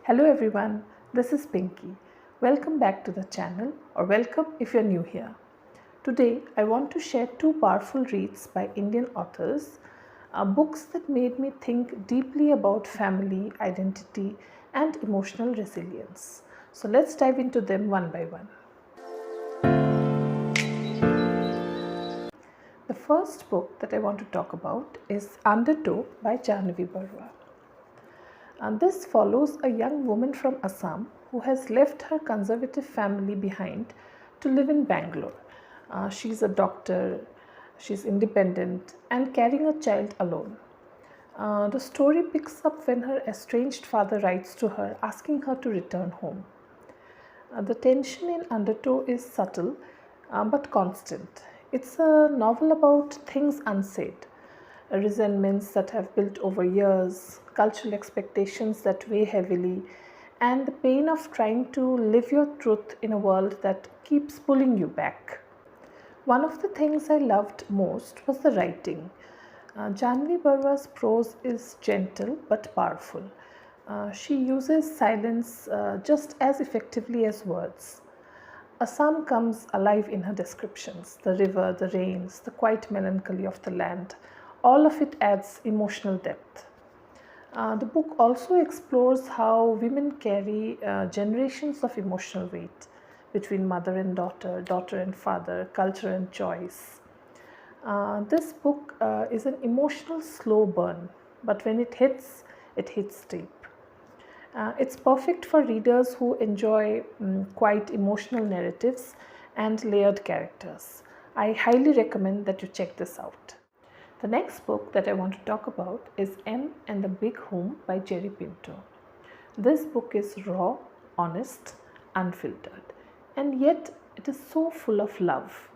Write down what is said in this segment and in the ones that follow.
Hello everyone, this is Pinky. Welcome back to the channel, or welcome if you're new here. Today I want to share two powerful reads by Indian authors, books that made me think deeply about family, identity and emotional resilience. So let's dive into them one by one. The first book that I want to talk about is Undertow by Jahnavi Barua. And this follows a young woman from Assam who has left her conservative family behind to live in Bangalore. She's a doctor, she's independent and carrying a child alone. The story picks up when her estranged father writes to her asking her to return home. The tension in Undertow is subtle but constant. It's a novel about things unsaid, resentments that have built over years, cultural expectations that weigh heavily, and the pain of trying to live your truth in a world that keeps pulling you back. One of the things I loved most was the writing. Jahnavi Barua's prose is gentle but powerful. She uses silence just as effectively as words. Assam comes alive in her descriptions. The river, the rains, the quiet melancholy of the land, all of it adds emotional depth. The book also explores how women carry generations of emotional weight between mother and daughter, daughter and father, culture and choice. This book is an emotional slow burn, but when it hits deep. It's perfect for readers who enjoy quite emotional narratives and layered characters. I highly recommend that you check this out. The next book that I want to talk about is M and the Big Home by Jerry Pinto. This book is raw, honest, unfiltered, and yet it is so full of love.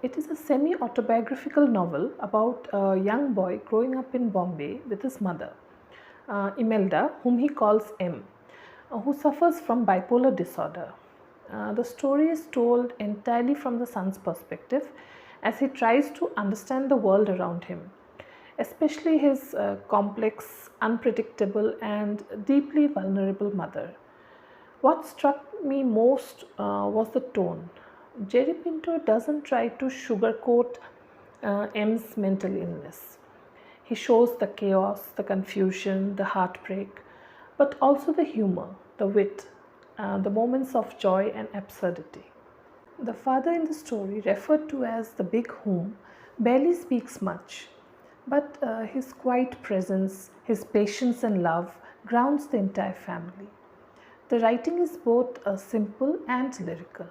It is a semi-autobiographical novel about a young boy growing up in Bombay with his mother, Imelda, whom he calls M, who suffers from bipolar disorder. The story is told entirely from the son's perspective as he tries to understand the world around him, especially his complex, unpredictable and deeply vulnerable mother. What struck me most was the tone. Jerry Pinto doesn't try to sugarcoat M's mental illness. He shows the chaos, the confusion, the heartbreak, but also the humor, the wit, the moments of joy and absurdity. The father in the story, referred to as the Big Home, barely speaks much, but his quiet presence, his patience and love grounds the entire family. The writing is both simple and lyrical.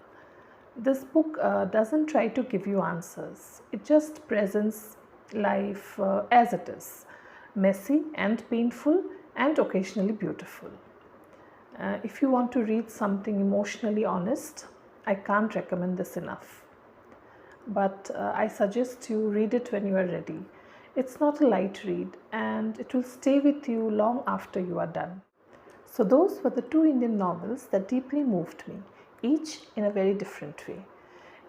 This book doesn't try to give you answers. It just presents life as it is, messy and painful and occasionally beautiful. If you want to read something emotionally honest, I can't recommend this enough. But I suggest you read it when you are ready. It's not a light read and it will stay with you long after you are done. So those were the two Indian novels that deeply moved me, each in a very different way.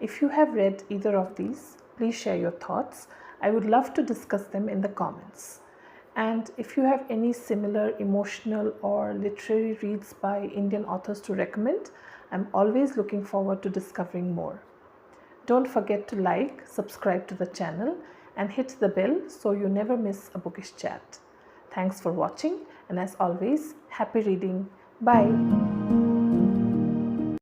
If you have read either of these, please share your thoughts. I would love to discuss them in the comments. And if you have any similar emotional or literary reads by Indian authors to recommend, I'm always looking forward to discovering more. Don't forget to like, subscribe to the channel and hit the bell so you never miss a bookish chat. Thanks for watching and as always, happy reading. Bye.